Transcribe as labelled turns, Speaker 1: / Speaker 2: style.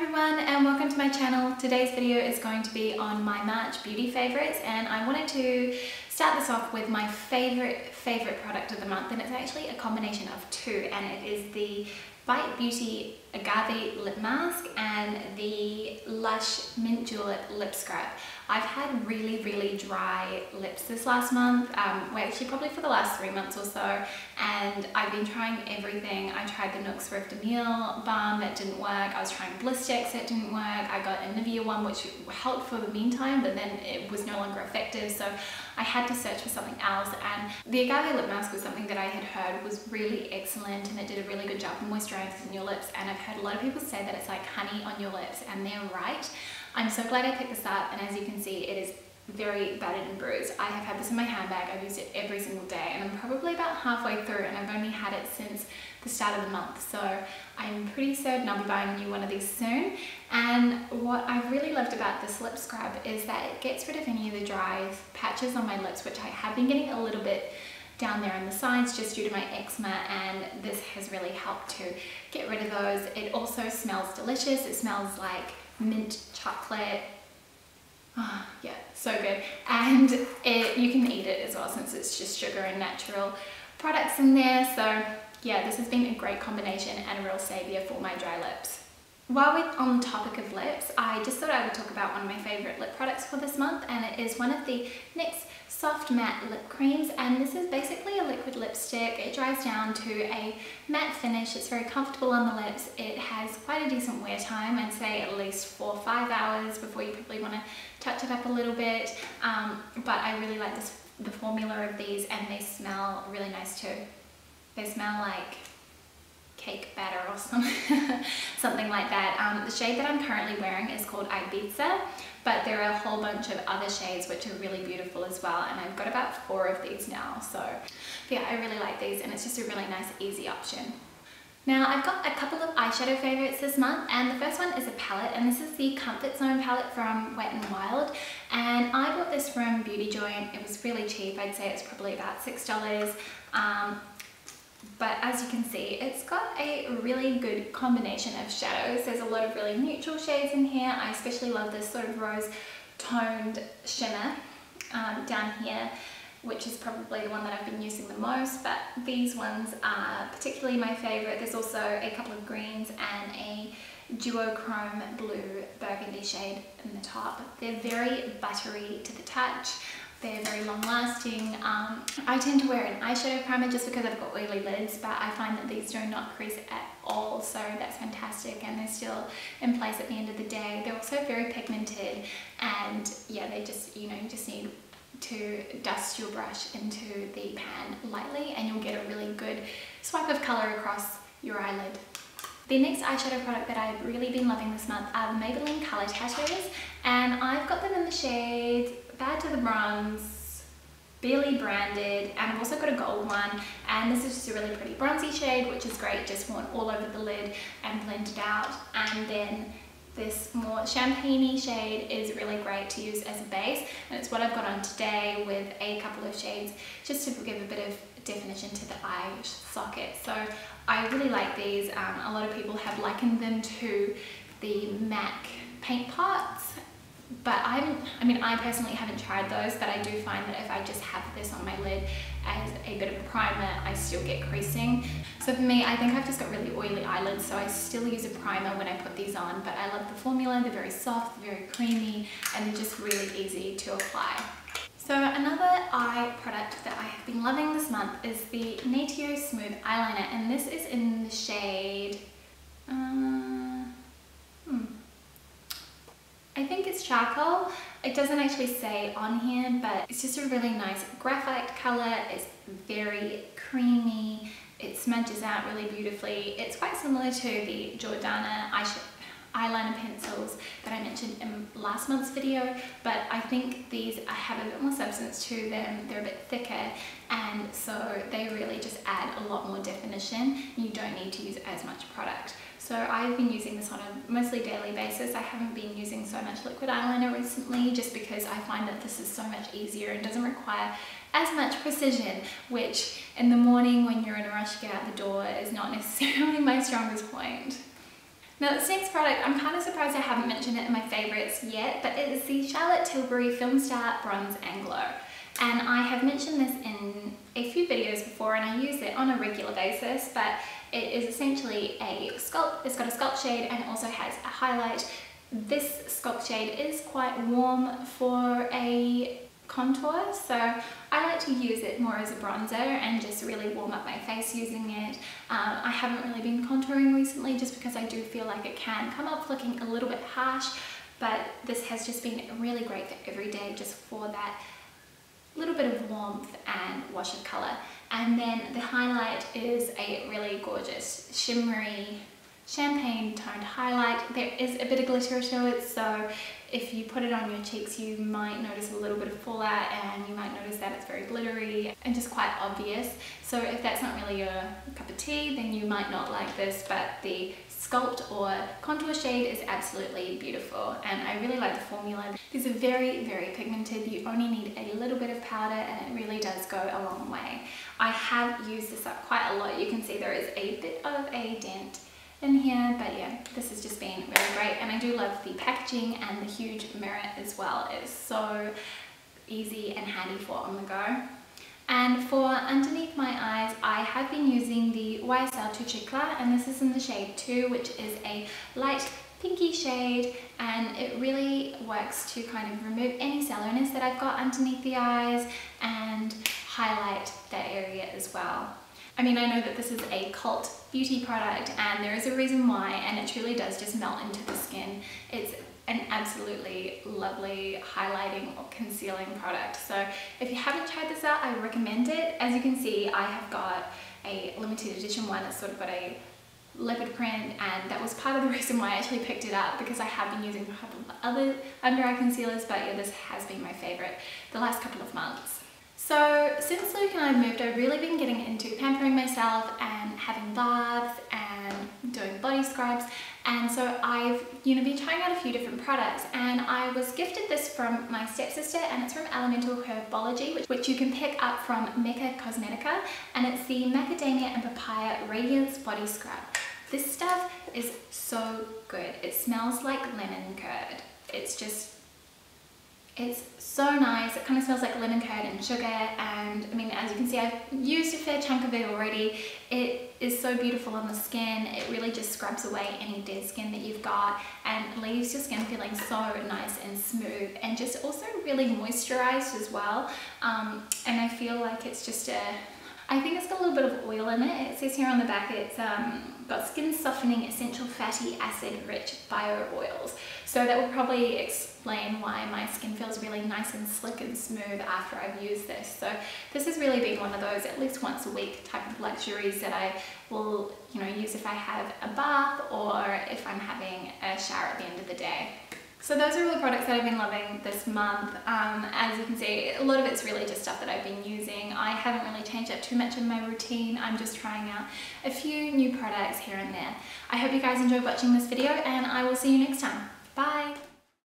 Speaker 1: everyone and welcome to my channel. Today's video is going to be on my March beauty favorites, and I wanted to start this off with my favorite product of the month, and it's actually a combination of two, and it is the Bite Beauty Agave Lip Mask and the Lush Mint Julep Lip Scrub. I've had really dry lips this last month, well actually probably for the last 3 months or so, and I've been trying everything. I tried the Nuxe Rif-de-Mille balm, that didn't work. I was trying Blistex, that didn't work. I got a Nivea one which helped for the meantime, but then it was no longer effective, so I had to search for something else, and the Agave Lip Mask was something that I had heard was really excellent and it did a really good job of moisturizing your lips, and I've heard a lot of people say that it's like honey on your lips, and they're right. I'm so glad I picked this up, and as you can see it is very battered and bruised. I have had this in my handbag. I've used it every single day, and I'm probably about halfway through, and I've only had it since the start of the month, so I'm pretty certain I'll be buying a new one of these soon. And what I really loved about this lip scrub is that it gets rid of any of the dry patches on my lips, which I have been getting a little bit down there on the sides just due to my eczema, and this has really helped to get rid of those. It also smells delicious. It smells like mint chocolate. Oh, yeah, so good. And you can eat it as well, since it's just sugar and natural products in there. So yeah, this has been a great combination and a real savior for my dry lips. While we're on the topic of lips, I just thought I would talk about one of my favorite lip products for this month, and it is one of the NYX Soft Matte Lip Creams, and this is basically a liquid lipstick. It dries down to a matte finish. It's very comfortable on the lips. It has quite a decent wear time. I'd say at least 4 or 5 hours before you probably want to touch it up a little bit, but I really like the formula of these, and they smell really nice too. They smell like cake batter or something like that. The shade that I'm currently wearing is called Ibiza, but there are a whole bunch of other shades which are really beautiful as well, and I've got about 4 of these now. So yeah, I really like these, and it's just a really nice easy option. Now I've got a couple of eyeshadow favorites this month, and the first one is a palette, and this is the Comfort Zone palette from Wet n Wild, and I bought this from Beauty Joint. It was really cheap. I'd say it's probably about $6. But as you can see, it's got a really good combination of shadows. There's a lot of really neutral shades in here. I especially love this sort of rose toned shimmer down here, which is probably the one that I've been using the most, but these ones are particularly my favorite. There's also a couple of greens and a duochrome blue burgundy shade in the top. They're very buttery to the touch. They're very long lasting. I tend to wear an eyeshadow primer just because I've got oily lids, but I find that these do not crease at all, so that's fantastic, and they're still in place at the end of the day. They're also very pigmented, and yeah, they just, you just need to dust your brush into the pan lightly and you'll get a really good swipe of color across your eyelid. The next eyeshadow product that I've really been loving this month are the Maybelline Color Tattoos, and I've got them in the shades Bad to the Bronze, Barely Branded, and I've also got a gold one, and this is just a really pretty bronzy shade, which is great, just worn all over the lid and blended out. And then this more champagne-y shade is really great to use as a base, and it's what I've got on today with a couple of shades just to give a bit of definition to the eye socket. So I really like these. A lot of people have likened them to the MAC paint pots, but I personally haven't tried those, but I do find that if I just have this on my lid as a bit of a primer, I still get creasing. So for me, I think I've just got really oily eyelids, so I still use a primer when I put these on, but I love the formula. They're very soft, very creamy, and they're just really easy to apply. So another eye product that I have been loving this month is the Natio Smooth Eyeliner, and this is in the shade, I think it's charcoal. It doesn't actually say on here, but it's just a really nice graphite color. It's very creamy. It smudges out really beautifully. It's quite similar to the Jordana eyeliner pencils that I mentioned in last month's video, but I think these have a bit more substance to them. They're a bit thicker, and so they really just add a lot more definition. You don't need to use as much product. So I've been using this on a mostly daily basis. I haven't been using so much liquid eyeliner recently, just because I find that this is so much easier and doesn't require as much precision, which in the morning when you're in a rush to get out the door is not necessarily my strongest point. Now this next product, I'm kind of surprised I haven't mentioned it in my favourites yet, but it is the Charlotte Tilbury Film Star Bronze and Glow. And I have mentioned this in a few videos before and I use it on a regular basis, but it is essentially a sculpt. It's got a sculpt shade and it also has a highlight. This sculpt shade is quite warm for a contour, so I like to use it more as a bronzer and just really warm up my face using it. I haven't really been contouring recently just because I do feel like it can come up looking a little bit harsh, but this has just been really great for every day, just for that little bit of warmth and wash of colour. And then the highlight is a really gorgeous shimmery champagne toned highlight. There is a bit of glitter to it, so if you put it on your cheeks you might notice a little bit of fallout and you might notice that it's very glittery and just quite obvious. So if that's not really your cup of tea, then you might not like this, but the sculpt or contour shade is absolutely beautiful and I really like the formula. These are very, very pigmented. You only need a little bit of powder and it really does go a long way. I have used this up quite a lot. You can see there is a bit of a dent in here, but yeah, this has just been really great and I do love the packaging and the huge mirror as well. It is so easy and handy for on the go. And for underneath my eyes, I have been using the YSL Tuchicla, and this is in the shade 2, which is a light pinky shade, and it really works to kind of remove any sallowness that I've got underneath the eyes and highlight that area as well. I mean, I know that this is a cult beauty product and there is a reason why, and it truly does just melt into the skin. It's an absolutely lovely highlighting or concealing product. So if you haven't tried this out, I recommend it. As you can see, I have got a limited edition one that's sort of got a leopard print, and that was part of the reason why I actually picked it up, because I have been using a couple of other under eye concealers, but yeah, this has been my favorite the last couple of months. So since Luke and I moved, I've really been getting into pampering myself and having baths and doing body scrubs, and so I've been trying out a few different products, and I was gifted this from my stepsister, and it's from Elemental Herbology, which you can pick up from Mecca Cosmetica, and it's the Macadamia and Papaya Radiance Body Scrub. This stuff is so good. It smells like lemon curd. It's so nice. It kind of smells like lemon curd and sugar, and I mean, as you can see, I've used a fair chunk of it already. It is so beautiful on the skin. It really just scrubs away any dead skin that you've got and leaves your skin feeling so nice and smooth, and just also really moisturized as well. And I feel like it's just I think it's got a little bit of oil in it. It says here on the back it's got skin softening essential fatty acid rich bio oils. So that will probably explain why my skin feels really nice and slick and smooth after I've used this. So this has really been one of those at least once a week type of luxuries that I will use if I have a bath or if I'm having a shower at the end of the day. So those are all the products that I've been loving this month. As you can see, a lot of it's really just stuff that I've been using. I haven't really changed up too much in my routine. I'm just trying out a few new products here and there. I hope you guys enjoyed watching this video, and I will see you next time. Bye!